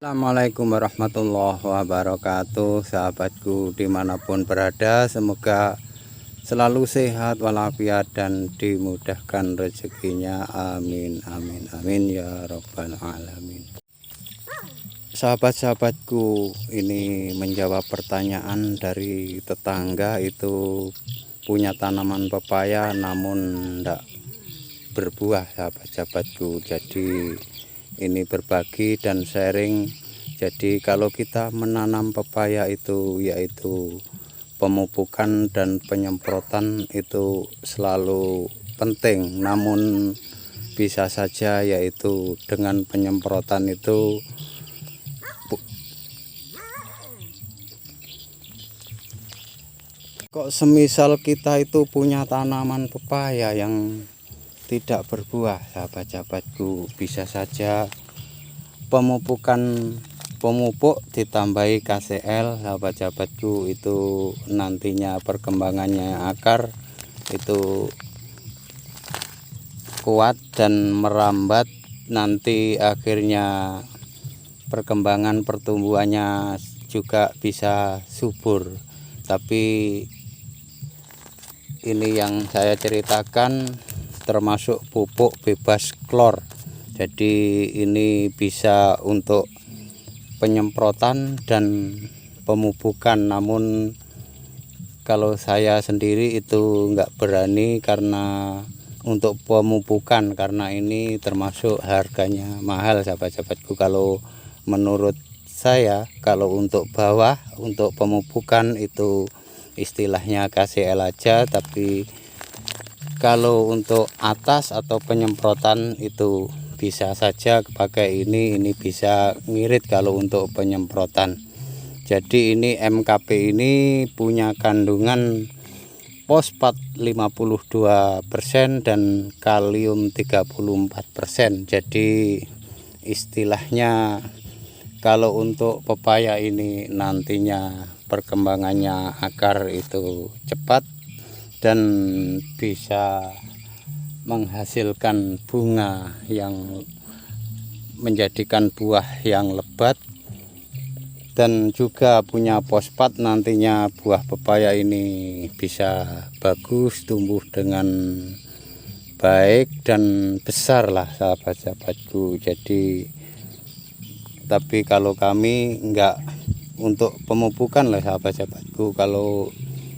Assalamualaikum warahmatullahi wabarakatuh, sahabatku dimanapun berada, semoga selalu sehat walafiat dan dimudahkan rezekinya, amin amin amin ya robbal alamin. Sahabat-sahabatku, ini menjawab pertanyaan dari tetangga, itu punya tanaman pepaya namun tidak berbuah, sahabat-sahabatku. Jadi ini berbagi dan sharing. Jadi kalau kita menanam pepaya itu yaitu pemupukan dan penyemprotan itu selalu penting, namun bisa saja yaitu dengan penyemprotan itu kok semisal kita itu punya tanaman pepaya yang tidak berbuah, sahabat-sahabatku, bisa saja pemupuk ditambahi KCL, sahabat-sahabatku, itu nantinya perkembangannya akar itu kuat dan merambat, nanti akhirnya perkembangan pertumbuhannya juga bisa subur. Tapi ini yang saya ceritakan termasuk pupuk bebas klor. Jadi ini bisa untuk penyemprotan dan pemupukan, namun kalau saya sendiri itu enggak berani karena untuk pemupukan, karena ini termasuk harganya mahal, sahabat-sahabatku. Kalau menurut saya, kalau untuk bawah, untuk pemupukan itu istilahnya KCL aja, tapi kalau untuk atas atau penyemprotan itu bisa saja pakai ini bisa ngirit kalau untuk penyemprotan. Jadi ini MKP ini punya kandungan fosfat 52% dan kalium 34%. Jadi istilahnya kalau untuk pepaya ini nantinya perkembangannya akar itu cepat dan bisa menghasilkan bunga yang menjadikan buah yang lebat, dan juga punya fosfat, nantinya buah pepaya ini bisa bagus, tumbuh dengan baik dan besar lah, sahabat-sahabatku. Jadi tapi kalau kami enggak untuk pemupukan lah, sahabat-sahabatku. Kalau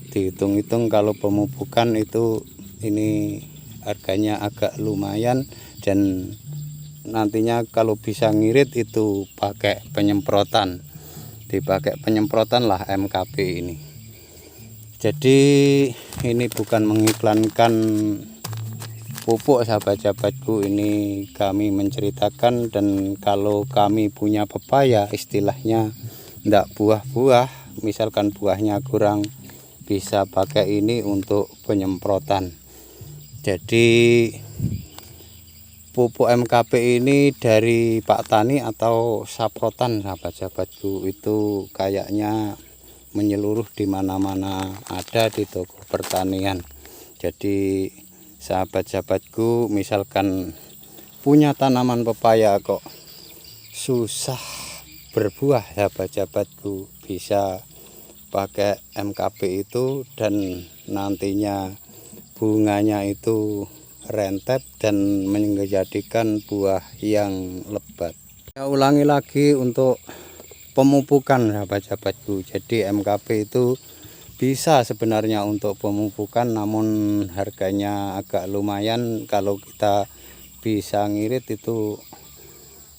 dihitung-hitung kalau pemupukan itu ini harganya agak lumayan, dan nantinya kalau bisa ngirit itu pakai penyemprotan, dipakai penyemprotan lah MKP ini. Jadi ini bukan mengiklankan pupuk, sahabat-sahabatku, ini kami menceritakan. Dan kalau kami punya pepaya istilahnya ndak buah-buah, misalkan buahnya kurang, bisa pakai ini untuk penyemprotan. Jadi pupuk MKP ini dari Pak Tani atau Saprotan, sahabat-sahabatku, itu kayaknya menyeluruh di mana-mana, ada di toko pertanian. Jadi sahabat-sahabatku, misalkan punya tanaman pepaya kok susah berbuah, sahabat-sahabatku, bisa pakai MKP itu dan nantinya bunganya itu rentet dan menjadikan buah yang lebat. Saya ulangi lagi untuk pemupukan, sahabat-sahabatku. Jadi MKP itu bisa sebenarnya untuk pemupukan, namun harganya agak lumayan. Kalau kita bisa ngirit itu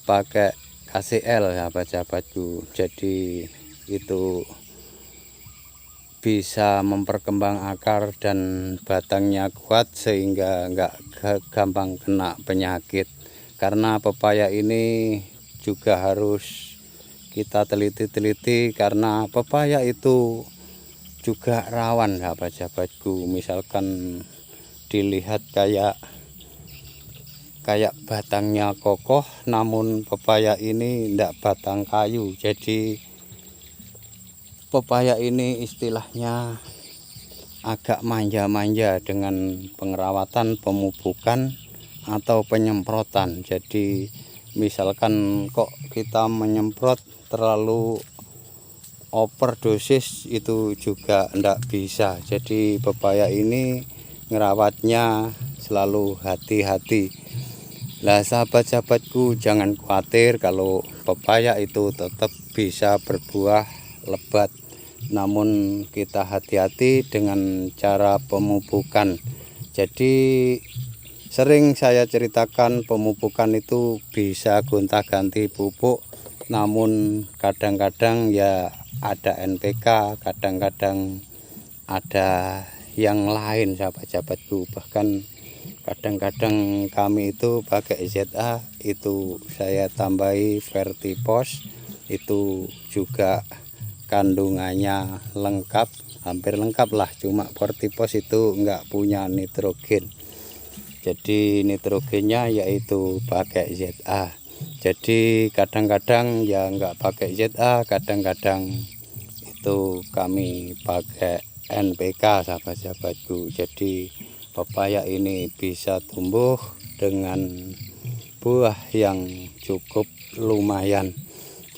pakai KCL, sahabat-sahabatku. Jadi itu bisa memperkembang akar dan batangnya kuat sehingga enggak gampang kena penyakit. Karena pepaya ini juga harus kita teliti-teliti, karena pepaya itu juga rawan, sahabat-sahabatku. Misalkan dilihat kayak batangnya kokoh, namun pepaya ini enggak batang kayu. Jadi pepaya ini istilahnya agak manja-manja dengan pengerawatan, pemupukan atau penyemprotan. Jadi misalkan kok kita menyemprot terlalu overdosis itu juga ndak bisa. Jadi pepaya ini ngerawatnya selalu hati-hati. Lah sahabat-sahabatku, jangan khawatir kalau pepaya itu tetap bisa berbuah lebat, namun kita hati-hati dengan cara pemupukan. Jadi sering saya ceritakan pemupukan itu bisa gonta-ganti pupuk, namun kadang-kadang ya ada NPK, kadang-kadang ada yang lain sahabat-sahabatku. Bahkan kadang-kadang kami itu pakai ZA, itu saya tambahi Vertipos, itu juga kandungannya lengkap, hampir lengkap lah, cuma Vertipos itu enggak punya nitrogen. Jadi nitrogennya yaitu pakai ZA. Jadi kadang-kadang ya enggak pakai ZA, kadang-kadang itu kami pakai NPK sahabat-sahabatku. Jadi pepaya ini bisa tumbuh dengan buah yang cukup lumayan.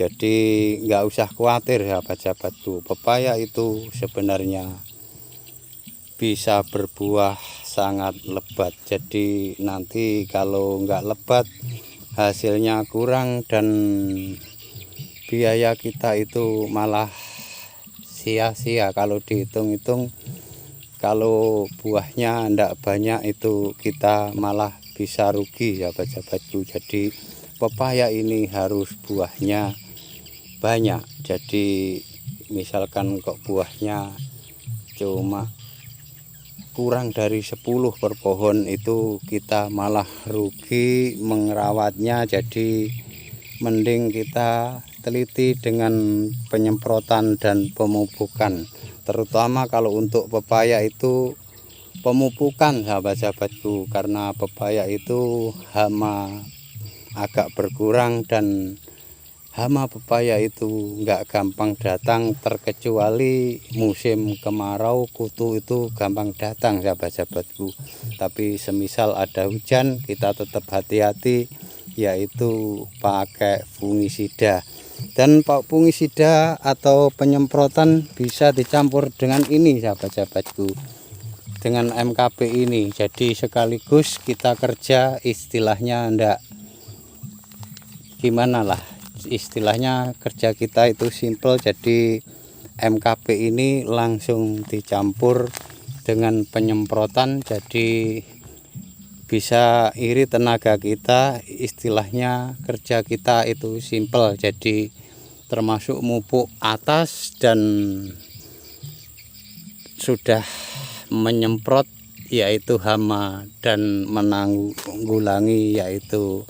Jadi nggak usah khawatir sahabat-sahabatku, pepaya itu sebenarnya bisa berbuah sangat lebat. Jadi nanti kalau nggak lebat hasilnya kurang dan biaya kita itu malah sia-sia. Kalau dihitung-hitung, kalau buahnya ndak banyak itu kita malah bisa rugi sahabat-sahabatku. Jadi pepaya ini harus buahnya banyak. Jadi misalkan kok buahnya cuma kurang dari 10 per pohon, itu kita malah rugi merawatnya. Jadi mending kita teliti dengan penyemprotan dan pemupukan, terutama kalau untuk pepaya itu pemupukan sahabat-sahabatku, karena pepaya itu hama agak berkurang dan hama pepaya itu nggak gampang datang, terkecuali musim kemarau, kutu itu gampang datang sahabat-sahabatku. Tapi semisal ada hujan kita tetap hati-hati, yaitu pakai fungisida. Dan fungisida atau penyemprotan bisa dicampur dengan ini sahabat-sahabatku, dengan MKP ini. Jadi sekaligus kita kerja, istilahnya ndak gimana lah, istilahnya kerja kita itu simple. Jadi MKP ini langsung dicampur dengan penyemprotan, jadi bisa irit tenaga kita. Istilahnya kerja kita itu simple, jadi termasuk mupuk atas dan sudah menyemprot yaitu hama dan menanggulangi yaitu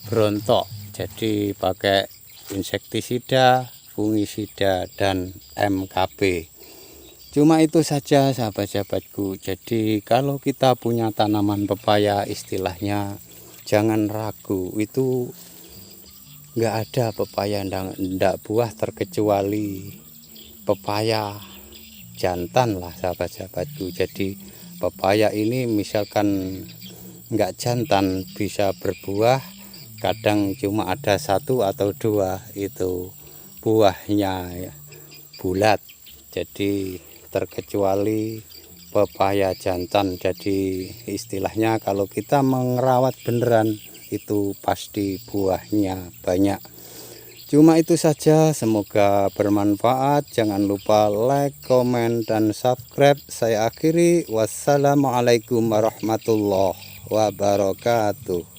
berontok. Jadi pakai insektisida, fungisida dan MKP. Cuma itu saja sahabat-sahabatku. Jadi kalau kita punya tanaman pepaya, istilahnya jangan ragu, itu nggak ada pepaya ndak buah terkecuali pepaya jantan lah sahabat-sahabatku. Jadi pepaya ini misalkan nggak jantan bisa berbuah, kadang cuma ada 1 atau 2 itu buahnya bulat. Jadi terkecuali pepaya jantan. Jadi istilahnya kalau kita merawat beneran itu pasti buahnya banyak. Cuma itu saja, semoga bermanfaat. Jangan lupa like, komen, dan subscribe. Saya akhiri, wassalamualaikum warahmatullahi wabarakatuh.